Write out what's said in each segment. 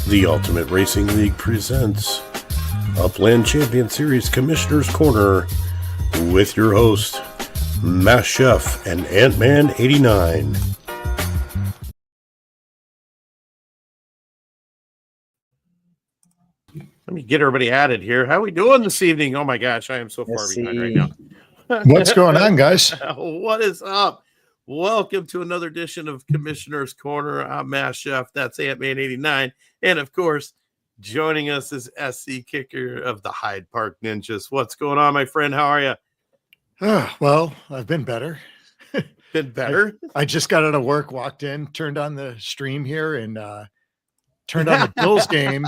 The Ultimate Racing League presents Upland Champion Series Commissioner's Corner with your host, Mass Chef and Ant-Man 89. Let me get everybody added here. How are we doing this evening? Oh my gosh, I am so far behind right now. What's going on, guys? What is up? Welcome to another edition of Commissioner's Corner. I'm Mass Chef. That's Ant-Man 89. And of course, joining us is SC Kicker of the Hyde Park Ninjas. What's going on, my friend? How are you? Well, I've been better. Been better? I just got out of work, walked in, turned on the stream here, and turned on the Bills game.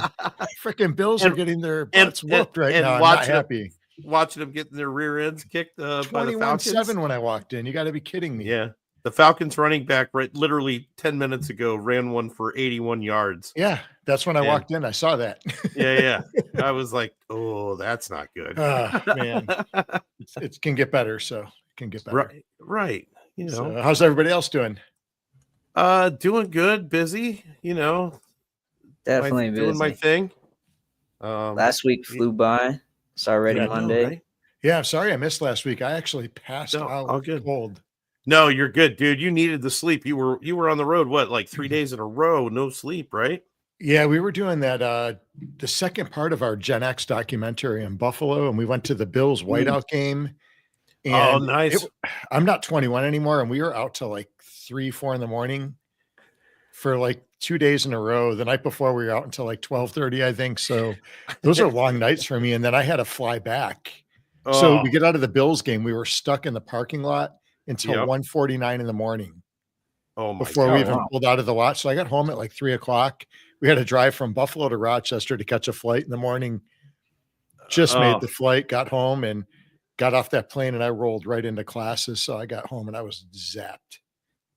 Freaking Bills are getting their butts whooped right now. I'm not happy. Watching them getting their rear ends kicked by the Falcons. 21-7 when I walked in. You got to be kidding me. Yeah. The Falcons running back literally 10 minutes ago ran one for 81 yards. Yeah, that's when I walked in. I saw that. Yeah. I was like, oh, that's not good. Man, it can get better. So it can get better. Right. You know, so how's everybody else doing? Doing good. Busy. You know, definitely busy. Doing my thing. Last week flew by. It's already Monday. Know, right? Yeah, I'm sorry I missed last week. I actually passed out cold. No, you're good, dude. You needed the sleep. You were on the road, like 3 days in a row, no sleep, right? Yeah, we were doing that the second part of our Gen X documentary in Buffalo, and we went to the Bills whiteout game. And nice. I'm not 21 anymore, and we were out till like 3-4 in the morning for like 2 days in a row. The night before we were out until like 12:30, I think. So those are long nights for me. And then I had to fly back. So we get out of the Bills game. We were stuck in the parking lot until 1:49 in the morning. Before we even pulled out of the lot. So I got home at like 3:00. We had to drive from Buffalo to Rochester to catch a flight in the morning. Just made the flight, got home and got off that plane, and I rolled right into classes. So I got home and I was zapped.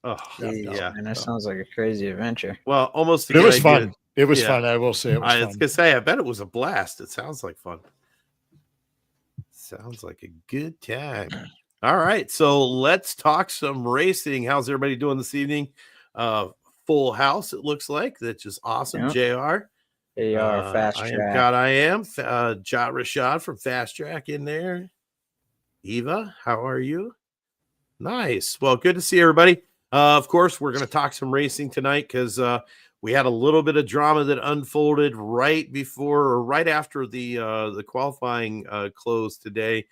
Oh, yeah. And that sounds like a crazy adventure. Well, almost. It was fun. It was fun. I will say it was fun. I was gonna say, I bet it was a blast. It sounds like fun. Sounds like a good time. All right, so let's talk some racing. How's everybody doing this evening? Full house, it looks like. That's just awesome. JR. Fast Track. I am. Jot Rashad from Fast Track in there. Eva, how are you? Nice. Well, good to see everybody. Of course, we're going to talk some racing tonight because we had a little bit of drama that unfolded right after the qualifying closed today.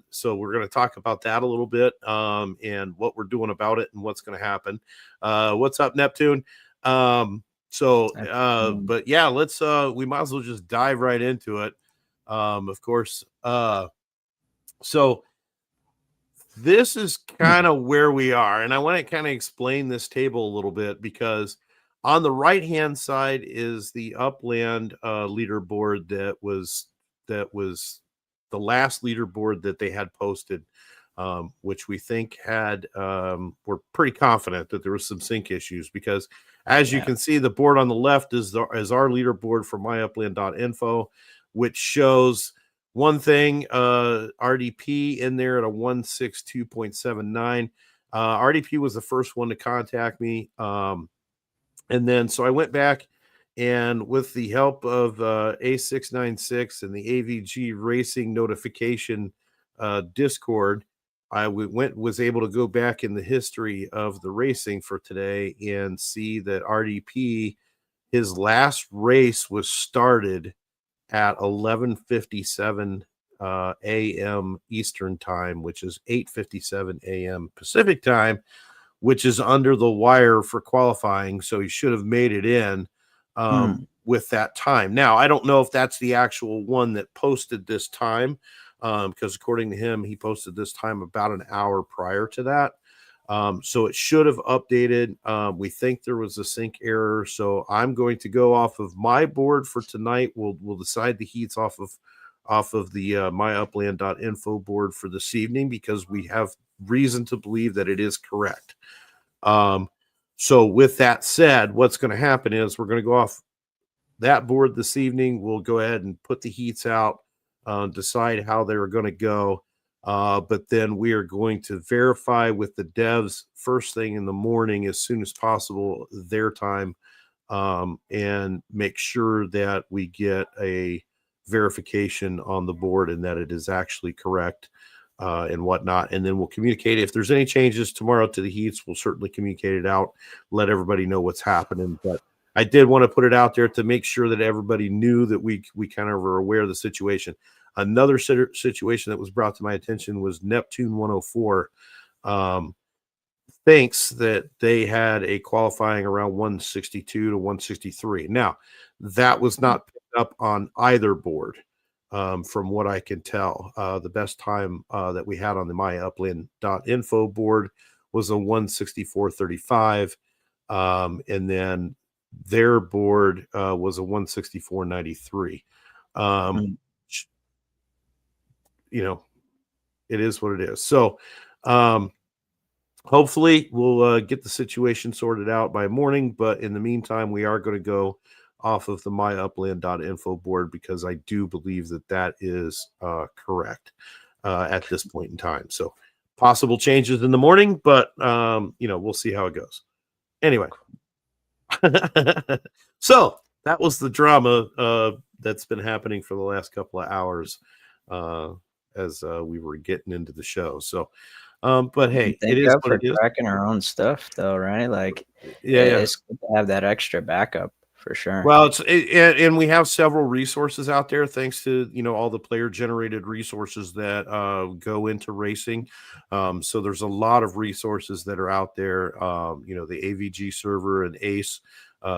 So we're going to talk about that a little bit and what we're doing about it and what's going to happen. What's up, Neptune? But yeah, let's we might as well just dive right into it. Of course. So this is kind of where we are, and I want to kind of explain this table a little bit because on the right-hand side is the Upland leaderboard that was the last leaderboard that they had posted, which we think had we're pretty confident that there was some sync issues because as you can see, the board on the left is our leaderboard for myupland.info, which shows one thing, RDP in there at a 162.79. RDP was the first one to contact me. And then, so I went back and with the help of A696 and the AVG Racing Notification Discord, I was able to go back in the history of the racing for today and see that RDP, his last race was started at 11:57 a.m. Eastern time, which is 8:57 a.m. Pacific time, which is under the wire for qualifying. So he should have made it in with that time. Now, I don't know if that's the actual one that posted this time, because according to him, he posted this time about an hour prior to that. So it should have updated. We think there was a sync error. So I'm going to go off of my board for tonight. We'll decide the heats off of the myupland.info board for this evening because we have reason to believe that it is correct. So with that said, what's going to happen is we're going to go off that board this evening. We'll go ahead and put the heats out, decide how they're going to go. But then we are going to verify with the devs first thing in the morning as soon as possible their time and make sure that we get a verification on the board and that it is actually correct and whatnot. And then we'll communicate. If there's any changes tomorrow to the heats, we'll certainly communicate it out, let everybody know what's happening. But I did want to put it out there to make sure that everybody knew that we kind of were aware of the situation. Another situation that was brought to my attention was Neptune 104. Thinks that they had a qualifying around 162 to 163. Now, that was not picked up on either board, from what I can tell. The best time that we had on the myupland.info board was a 164.35, and then their board was a 164.93. You know, it is what it is. So, hopefully we'll get the situation sorted out by morning, but in the meantime, we are going to go off of the myupland.info board because I do believe that that is correct at this point in time. So possible changes in the morning, but we'll see how it goes. Anyway, so that was the drama that's been happening for the last couple of hours as we were getting into the show. So but hey, it is what it is. Tracking our own stuff, though, right? Like, it's good to have that extra backup for sure. Well, and we have several resources out there, thanks to all the player-generated resources that go into racing. So there's a lot of resources that are out there. The AVG server and Ace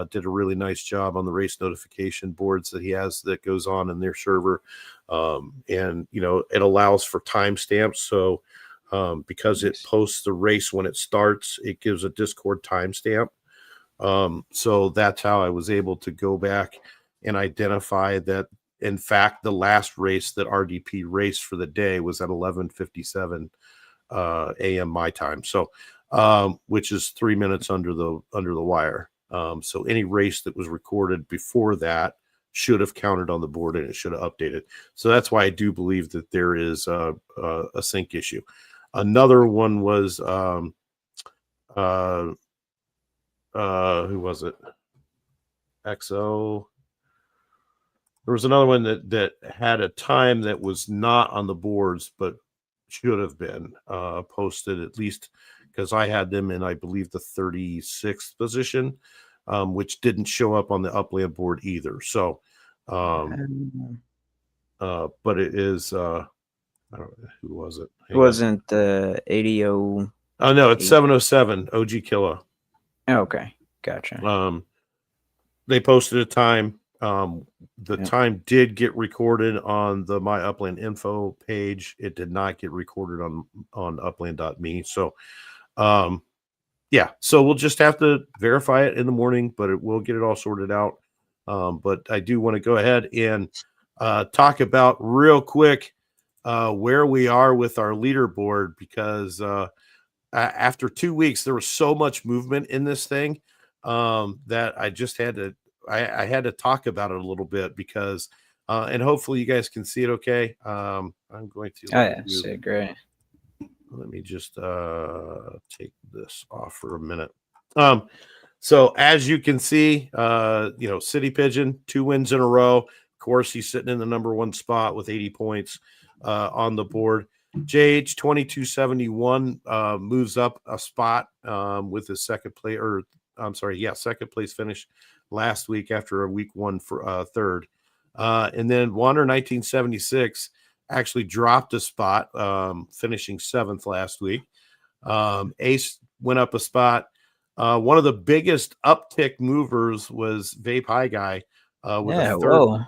did a really nice job on the race notification boards that he has that goes on in their server, and it allows for timestamps. So because it posts the race when it starts, it gives a Discord timestamp. So that's how I was able to go back and identify that, in fact, the last race that RDP raced for the day was at 11:57 a.m. my time. So, which is 3 minutes under the wire. So any race that was recorded before that should have counted on the board and it should have updated. So that's why I do believe that there is a sync issue. Another one was who was it? XO. There was another one that had a time that was not on the boards but should have been posted, at least because I had them in, I believe, the 36th position, which didn't show up on the Upland board either. So but it is I don't know, who was it? It wasn't the 80. Oh no, it's 707 OG Killa. Okay, gotcha. They posted a time. The time did get recorded on the My Upland info page. It did not get recorded on upland.me. So so we'll just have to verify it in the morning, but we'll get it all sorted out. But I do want to go ahead and talk about real quick where we are with our leaderboard, because after 2 weeks, there was so much movement in this thing that I just had to, I had to talk about it a little bit because, and hopefully you guys can see it okay. I'm going to. See it, great. Let me just take this off for a minute. So as you can see, City Pigeon, 2 wins in a row. Of course, he's sitting in the number 1 spot with 80 points on the board. JH 2271 moves up a spot with his second place finish last week after a week 1 for third. And then Wander 1976 actually dropped a spot, finishing 7th last week. Ace went up a spot. One of the biggest uptick movers was Vape High Guy with a third.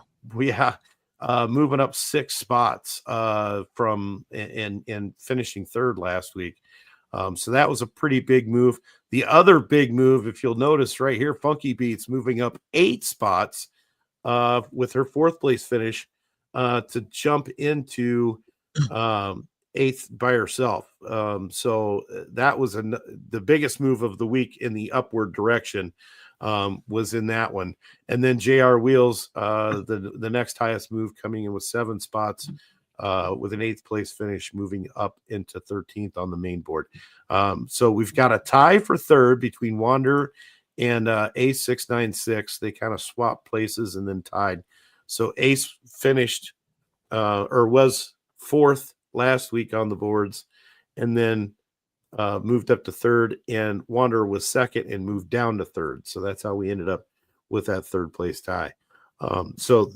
Moving up 6 spots from and finishing 3rd last week. So that was a pretty big move. The other big move, if you'll notice right here, Funky Beats moving up 8 spots with her 4th place finish to jump into 8th by herself. So that was the biggest move of the week in the upward direction. Was in that one. And then JR Wheels, the next highest move, coming in with 7 spots with an 8th place finish, moving up into 13th on the main board. So we've got a tie for 3rd between Wander and Ace 696. They kind of swapped places and then tied. So Ace finished or was fourth last week on the boards, and then moved up to third, and Wanderer was second and moved down to third. So that's how we ended up with that third place tie. So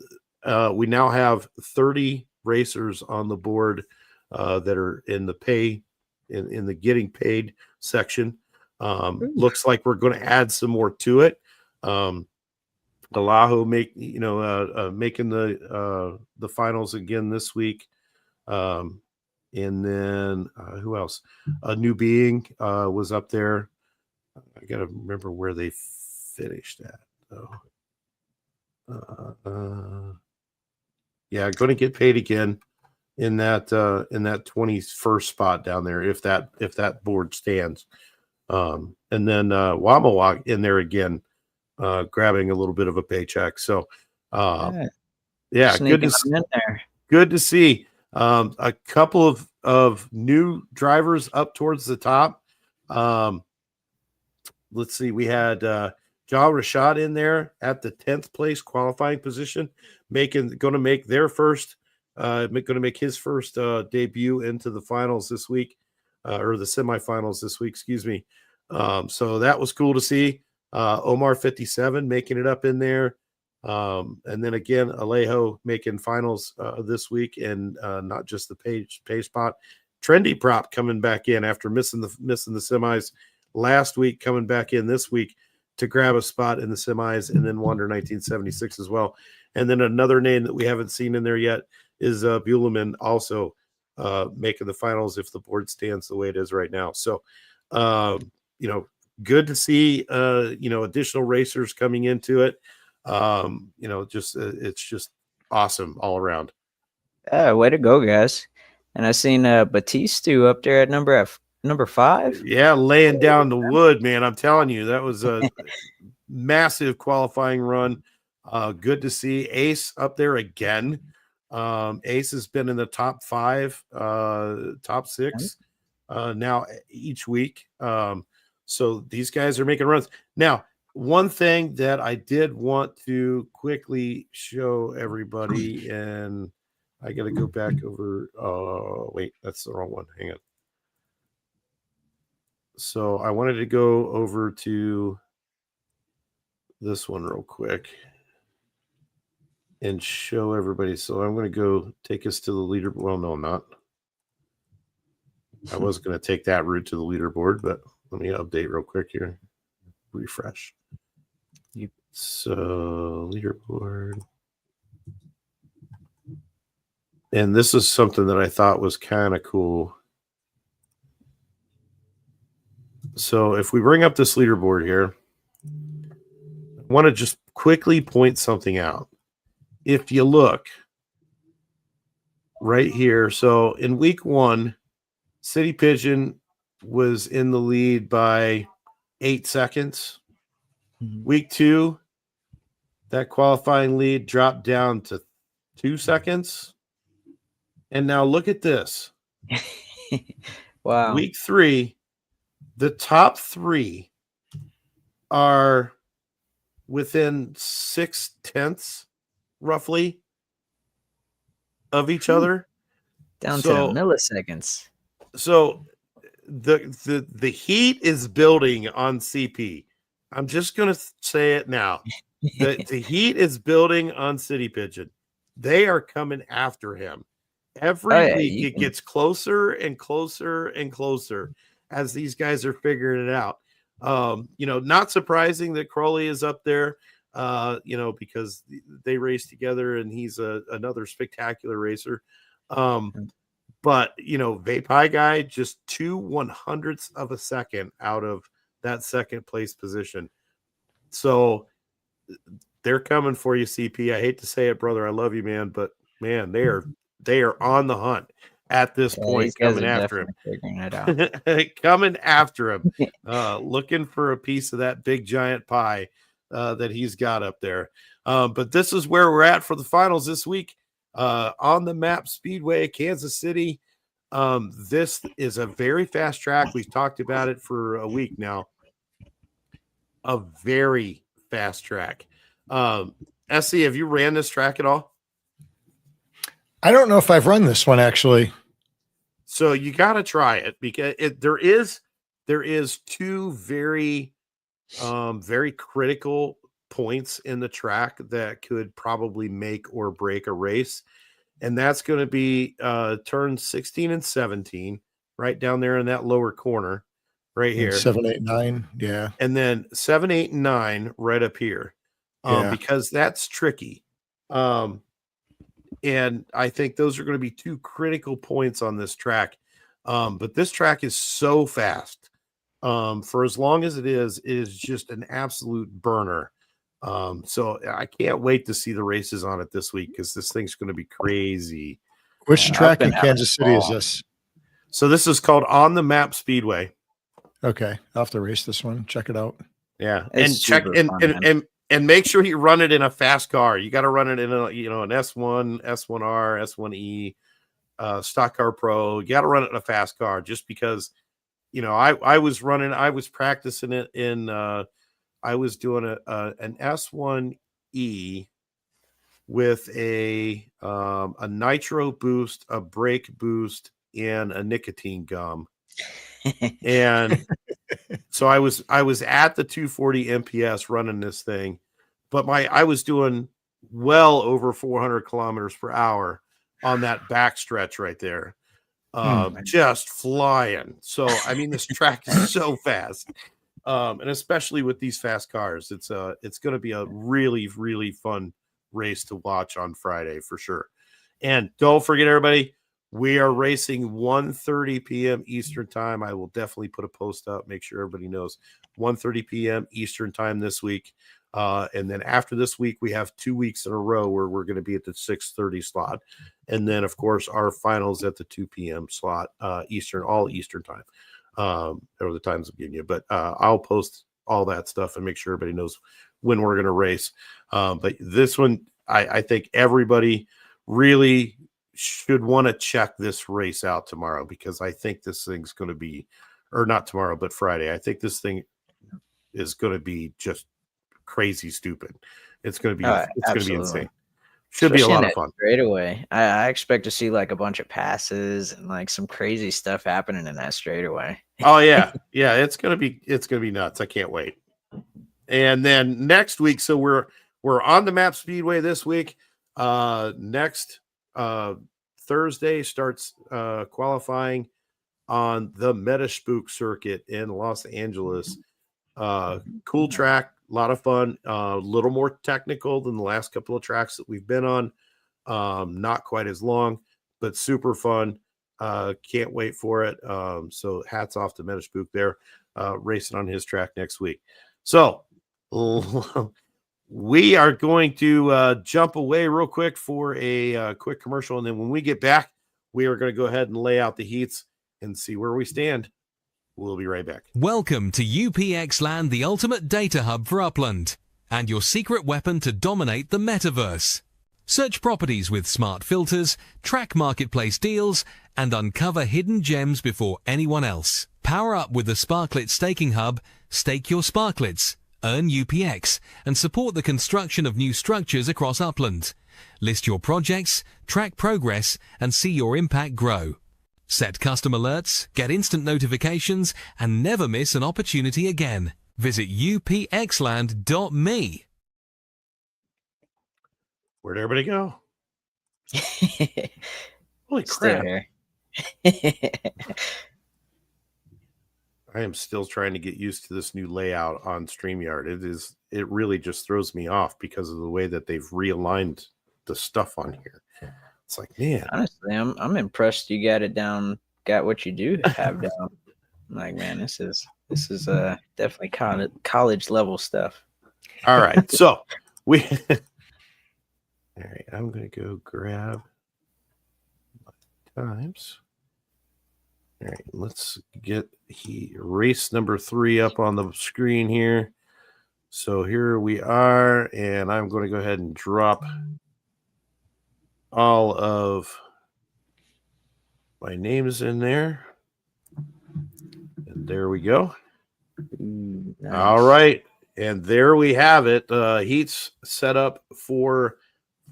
we now have 30 racers on the board that are in the pay, in the getting paid section. Looks like we're going to add some more to it. Alaho making the finals again this week. And then who else? A New Being was up there. I got to remember where they finished at, though. Yeah, going to get paid again in that 21st spot down there if that board stands. And then Wamawak in there again, grabbing a little bit of a paycheck. So yeah, good to see. A couple of new drivers up towards the top. Let's see. We had Jah Rashad in there at the 10th place qualifying position, going to make his first debut into the finals this week, or the semifinals this week. Excuse me. So that was cool to see. Omar 57 making it up in there. And then again, Alejo making finals this week, and not just the pay spot. Trendy Prop coming back in after missing the semis last week, coming back in this week to grab a spot in the semis, and then Wander 1976 as well. And then another name that we haven't seen in there yet is Buleman, also making the finals if the board stands the way it is right now. So, good to see additional racers coming into it. It's just awesome all around. Way to go, guys. And I seen Batistu up there at number 5. Yeah, laying down the wood, man. I'm telling you, that was a massive qualifying run. Good to see Ace up there again. Ace has been in the top 5, top 6 now each week. So these guys are making runs. Now, one thing that I did want to quickly show everybody, and I got to go back over. Wait, that's the wrong one. Hang on. So I wanted to go over to this one real quick and show everybody. So I'm going to go take us to the leaderboard. Well, no, I'm not. I was going to take that route to the leaderboard, but let me update real quick here. Refresh. So leaderboard. And this is something that I thought was kind of cool. So if we bring up this leaderboard here, I want to just quickly point something out. If you look right here, so in week 1, City Pigeon was in the lead by 8 seconds. Week 2, that qualifying lead dropped down to 2 seconds. And now look at this. Wow. Week 3, the top 3 are within 0.6 roughly of each other. Down to milliseconds. So the heat is building on CP. I'm just going to say it now. The heat is building on City Pigeon. They are coming after him. Every week it gets closer and closer and closer as these guys are figuring it out. Not surprising that Crowley is up there, because they race together and he's another spectacular racer. But, Vape High Guy, just 2/100ths of a second out of that second place position. So they're coming for you, CP. I hate to say it, brother. I love you, man. But, man, they are on the hunt at this point, coming after him. Figuring it out. Coming after him, looking for a piece of that big giant pie that he's got up there. But this is where we're at for the finals this week. On the map, Speedway, Kansas City. This is a very fast track. We've talked about it for a week now. a very fast track. SC, have you ran this track at all? I don't know if I've run this one actually. So you got to try it because there is two very very critical points in the track that could probably make or break a race, and that's going to be turn 16 and 17 right down there in that lower corner right here, 7, 8, 9. Yeah. and then 7, 8, and 9 right up here, Yeah. because that's tricky. And I think those are going to be two critical points on this track. But this track is so fast. For as long as it is just an absolute burner. So I can't wait to see the races on it this week because this thing's going to be crazy. Which Yeah, track I've been in Kansas City is having this? So this is called On the Map Speedway. Okay. I'll have to race this one. Check it out. Yeah. It's And check super and, fun, and, man. and and make sure you run it in a fast car. You got to run it in a, an S1, S1R, S1E, stock car pro. You got to run it in a fast car just because, I was practicing it in, I was doing an S1E with a nitro boost, a brake boost, and a nicotine gum. And so I was at the 240 MPS running this thing, but I was doing well over 400 kilometers per hour on that back stretch right there. Just flying. So I mean, this track is so fast. And especially with these fast cars, it's going to be a really, really fun race to watch on Friday for sure. And don't forget, everybody, we are racing 1:30 p.m. Eastern time. I will definitely put a post up, make sure everybody knows 1:30 p.m. Eastern time this week. And then after this week, we have 2 weeks in a row where we're going to be at the 6:30 slot. And then, of course, our finals at the 2 p.m. slot, Eastern, all Eastern time. Or the times I'm giving you. But I'll post all that stuff and make sure everybody knows when we're going to race. But this one, I think everybody really should want to check this race out tomorrow because I think this thing's going to be, or not tomorrow, but Friday. I think this thing is going to be just crazy stupid. It's going to be, it's going to be insane. Should be a lot of fun. Straightaway. I expect to see like a bunch of passes and like some crazy stuff happening in that straightaway. Oh yeah. Yeah. It's going to be nuts. I can't wait. And then next week, so we're on the Map Speedway this week. Next Thursday starts qualifying on the Metaspook circuit in Los Angeles. Cool track, a lot of fun, a little more technical than the last couple of tracks that we've been on. Not quite as long, but super fun. Can't wait for it. So hats off to Metaspook there, racing on his track next week. So we are going to jump away real quick for a quick commercial. And then when we get back, we are going to go ahead and lay out the heats and see where we stand. We'll be right back. Welcome to UPX Land, the ultimate data hub for Upland, and your secret weapon to dominate the metaverse. Search properties with smart filters, track marketplace deals, and uncover hidden gems before anyone else. Power up with the Sparklet Staking Hub, stake your Sparklets, earn UPX, and support the construction of new structures across Upland. List your projects, track progress, and see your impact grow. Set custom alerts, get instant notifications, and never miss an opportunity again. Visit upxland.me. Where'd everybody go? Holy Still crap. here. I am still trying to get used to this new layout on StreamYard. It really just throws me off because of the way that they've realigned the stuff on here. It's like, man. Honestly, I'm impressed you got it down, got what you do have down. I'm like, man, this is definitely college level stuff. All right. So all right, I'm gonna go grab my times. All right, let's get race number 3 up on the screen here. So here we are, and I'm going to go ahead and drop all of my names in there. And there we go. Ooh, nice. All right. And there we have it. Heats set up for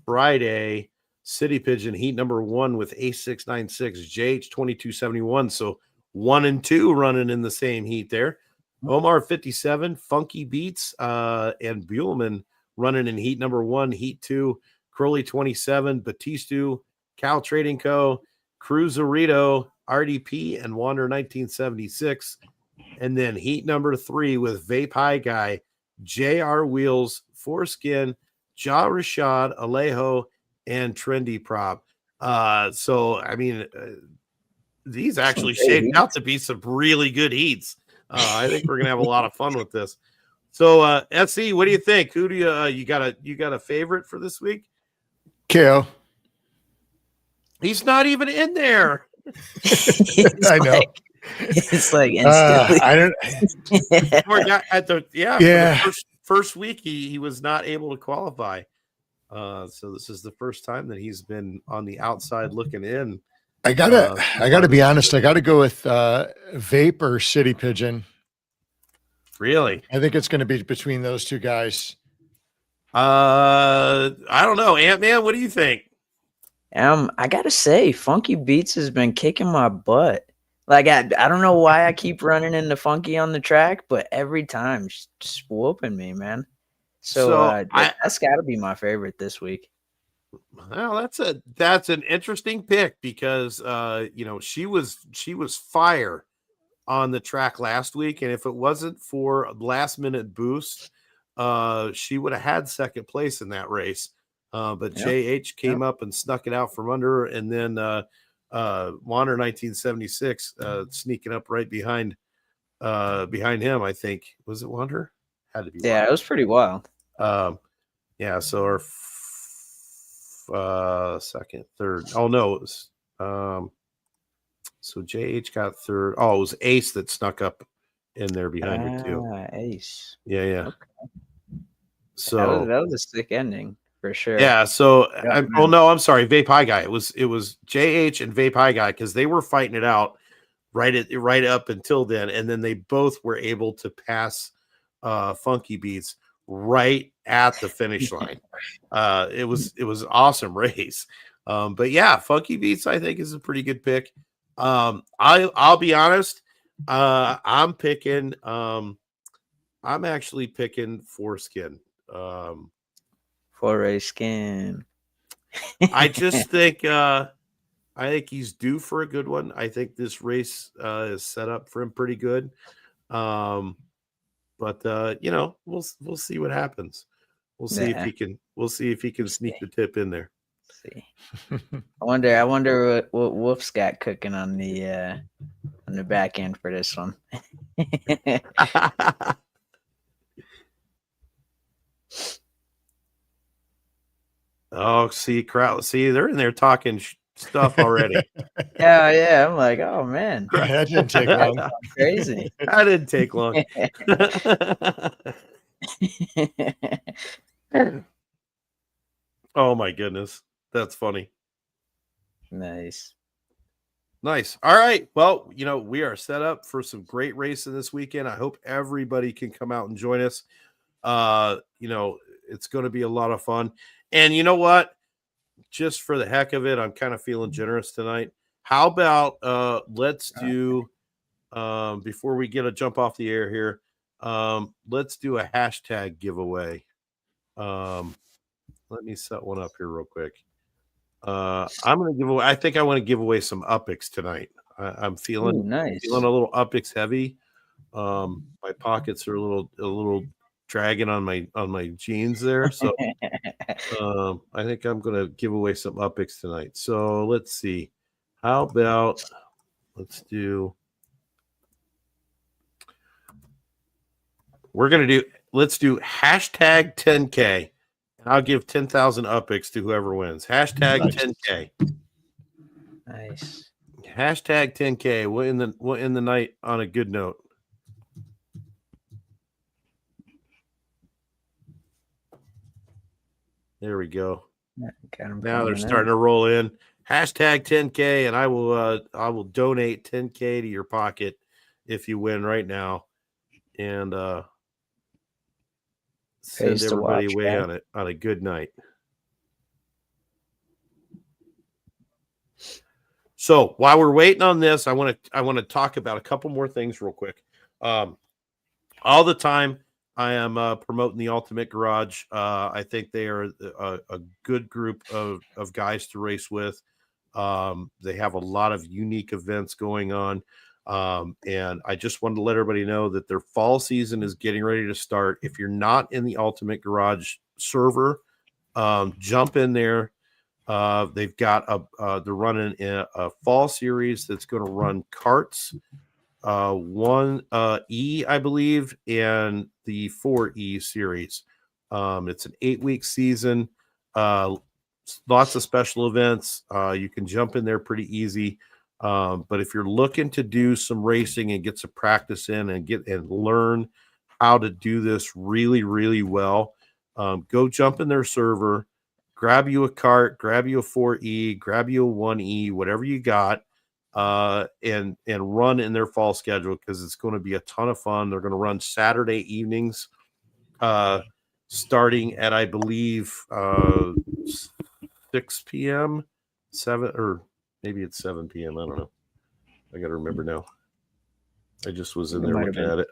Friday. City Pigeon heat number 1 with A696, JH2271. So 1 and 2 running in the same heat there. Omar 57, Funky Beats, and Buellman running in heat number 1, heat 2, Crowley 27, Batistu, Cal Trading Co., Cruzerito, RDP, and Wander 1976. And then heat number 3 with Vape High Guy, JR Wheels, Foreskin, Ja Rashad, Alejo, and Trendy Prop. So, I mean, these actually shaped out to be some really good heats. I think we're gonna have a lot of fun with this. So, SC, what do you think? Who do you got a favorite for this week? KO. He's not even in there. I know. It's like instantly. I don't. Poor guy at the Yeah. for the first week he was not able to qualify. So this is the first time that he's been on the outside looking in. I gotta be honest. I gotta go with Vape or City Pigeon. Really? I think it's going to be between those two guys. I don't know. Ant-Man, what do you think? I gotta say, Funky Beats has been kicking my butt. Like I don't know why I keep running into Funky on the track, but every time she's just whooping me, man. So, that's got to be my favorite this week. Well, that's an interesting pick because she was fire on the track last week, and if it wasn't for a last minute boost, she would have had second place in that race. But JH came up and snuck it out from under her, and then Wander 1976 sneaking up right behind him. I think was it Wander? Had to be. Yeah, it was pretty wild. So our second, third. Oh no, it was so JH got third. Oh, it was Ace that snuck up in there behind her too. Ace. Yeah. Okay. So that was a sick ending for sure. Yeah. So I'm sorry, Vape High Guy. It was JH and Vape High Guy because they were fighting it out right up until then, and then they both were able to pass Funky Beats right at the finish line. It was awesome race. But yeah, Funky Beats I think is a pretty good pick. I'll be honest. I'm actually picking Foreskin. Foreskin. I just think he's due for a good one. I think this race is set up for him pretty good. But we'll see what happens. We'll see if he can sneak the tip in there. See. I wonder what Wolf's got cooking on the back end for this one. Oh, see, they're in there talking stuff already. Yeah. I'm like, oh man, that didn't take long. Crazy. That didn't take long. Oh my goodness, that's funny. Nice. All right. Well, we are set up for some great racing this weekend. I hope everybody can come out and join us. It's going to be a lot of fun. And you know what? Just for the heck of it, I'm kind of feeling generous tonight. How about let's do before we get a jump off the air here, let's do a hashtag giveaway. Let me set one up here real quick. I'm going to give away. I think I want to give away some Upix tonight. I'm feeling nice. Feeling a little Upix heavy. My pockets are a little dragging on my jeans there, so I think I'm going to give away some Upix tonight. So let's see. How about let's do hashtag 10K. And I'll give 10,000 Upix to whoever wins. Hashtag nice. 10K. Nice. Hashtag 10K. We'll end the night on a good note. There we go. Now they're starting to roll in. Hashtag 10K, and I will donate 10K to your pocket if you win right now. And send Pays to everybody watch, away right? on a good night. So while we're waiting on this, I want to talk about a couple more things real quick. All the time, I am promoting the Ultimate Garage. I think they are a good group of guys to race with. They have a lot of unique events going on. And I just wanted to let everybody know that their fall season is getting ready to start. If you're not in the Ultimate Garage server, jump in there. They've got they're running a fall series that's going to run karts, 1E, I believe, and the 4E series. It's an 8-week season. Lots of special events. You can jump in there pretty easy. But if you're looking to do some racing and get some practice in and learn how to do this really, really well, go jump in their server, grab you a kart, grab you a 4E, grab you a 1E, whatever you got, and run in their fall schedule, because it's going to be a ton of fun. They're going to run Saturday evenings, starting at, I believe, 6 p.m., 7, or maybe it's 7 p.m. I don't know. I got to remember now. I just was in It there might have looking been. at it.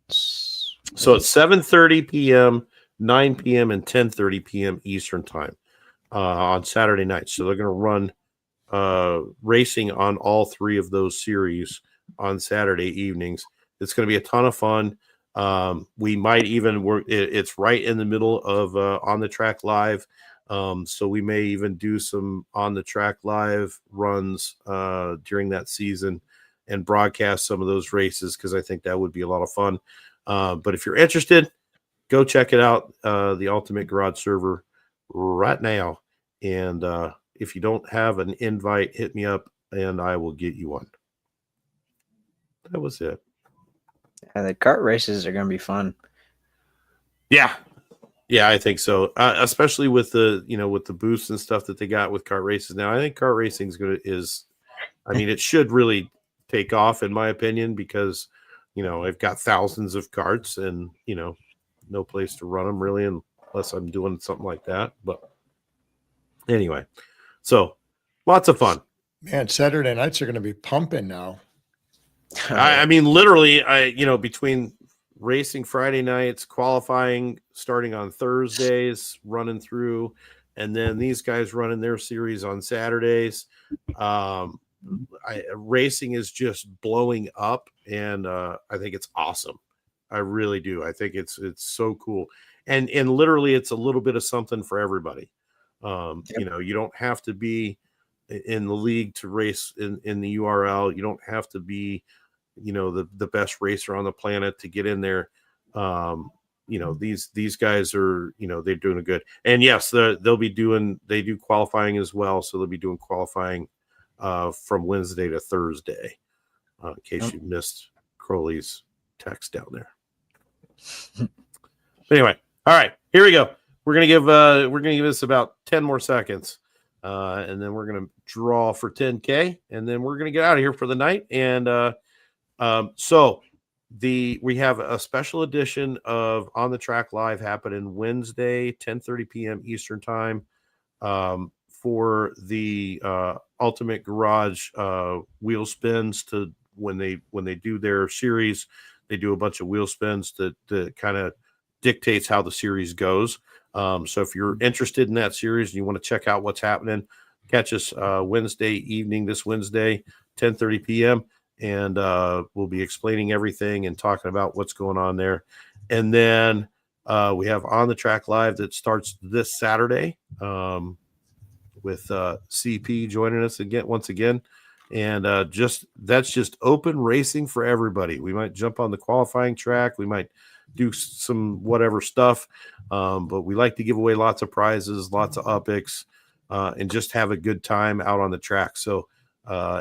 So it's 7:30 p.m., 9 p.m., and 10:30 p.m. Eastern time on Saturday nights. So they're going to run racing on all three of those series on Saturday evenings. It's going to be a ton of fun. We might even work. It's right in the middle of On the Track Live. So we may even do some On the Track Live runs during that season and broadcast some of those races, because I think that would be a lot of fun. But if you're interested, go check it out, the Ultimate Garage server right now. And if you don't have an invite, hit me up and I will get you one. That was it. Yeah, the kart races are gonna be fun. Yeah, I think so. Especially with the with the boosts and stuff that they got with kart races now. I think kart racing it should really take off, in my opinion, because I've got thousands of karts and no place to run them really, unless I'm doing something like that. But anyway, so lots of fun. Man, Saturday nights are going to be pumping now. I mean, literally, between racing Friday nights, qualifying starting on Thursdays, running through, and then these guys running their series on Saturdays. Racing is just blowing up, and I think it's awesome. I really do. I think it's so cool, and literally, it's a little bit of something for everybody. Yep. You don't have to be in the league to race in the URL. You don't have to be the best racer on the planet to get in there. These guys are they're doing good, and yes, they do qualifying as well, so they'll be doing qualifying from Wednesday to Thursday, in case you missed Crowley's text down there. Anyway, all right, here we go. We're gonna give this about 10 more seconds, and then we're gonna draw for 10K, and then we're gonna get out of here for the night. And so we have a special edition of On the Track Live happening Wednesday, 10:30 p.m. Eastern time, for the Ultimate Garage wheel spins. To when they do their series, they do a bunch of wheel spins that kind of dictates how the series goes. So if you're interested in that series and you want to check out what's happening, catch us Wednesday evening, this Wednesday, 10:30 p.m. And we'll be explaining everything and talking about what's going on there. And then we have On the Track Live that starts this Saturday, with CP joining us once again. And that's just open racing for everybody. We might jump on the qualifying track. We might do some whatever stuff, but we like to give away lots of prizes, lots of epics, and just have a good time out on the track. So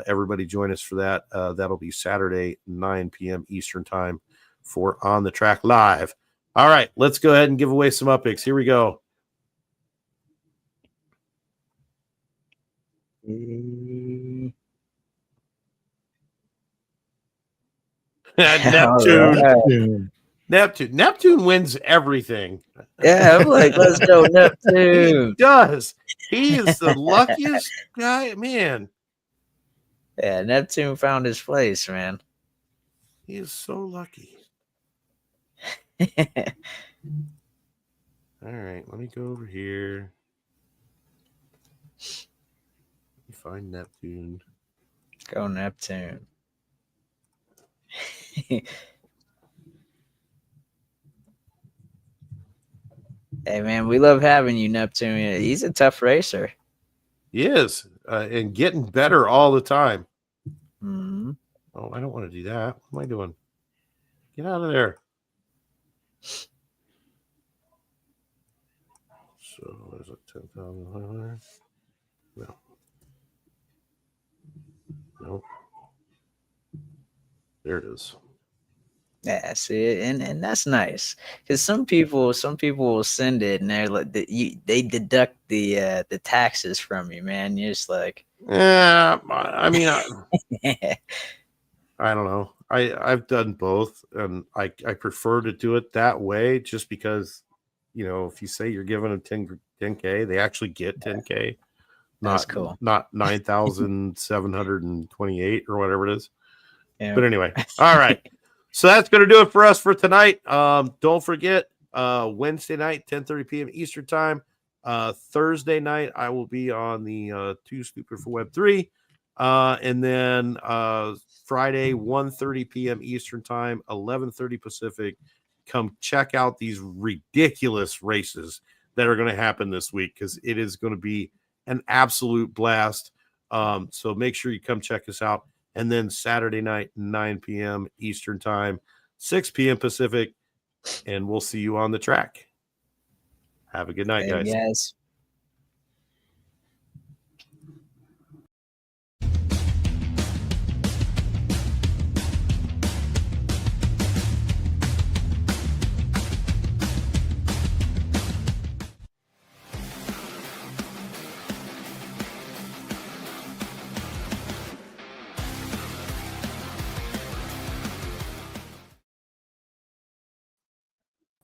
everybody join us for that. That'll be Saturday, 9 p.m. Eastern time for On the Track Live. All right, let's go ahead and give away some epics. Here we go. Neptune. All right. Neptune wins everything. Yeah, I'm like, let's go He Neptune. does. He is the luckiest guy, man. Yeah, Neptune found his place, man. He is so lucky. All right, let me go over here. Let me find Neptune. Go Neptune. Hey man, we love having you, Neptune. He's a tough racer. He is, and getting better all the time. Hmm. Oh, I don't want to do that. What am I doing? Get out of there. So is it 10,000? No. Nope. There it is. Yeah, see, and that's nice because some people will send it and they're like, they deduct the taxes from you, man. You're just like, Yeah, I mean, I don't know. I've done both, and I prefer to do it that way, just because, if you say you're giving them 10K, they actually get 10K. That's cool. Not 9,728 or whatever it is. Yeah. But anyway, all right. So that's going to do it for us for tonight. Don't forget, Wednesday night, 10:30 p.m. Eastern time. Thursday night, I will be on the Too Stupid for Web3. And then Friday, 1:30 p.m. Eastern time, 11:30 Pacific. Come check out these ridiculous races that are going to happen this week, because it is going to be an absolute blast. So make sure you come check us out. And then Saturday night, 9 p.m. Eastern time, 6 p.m. Pacific, and we'll see you on the track. Have a good night, Hey, guys. guys.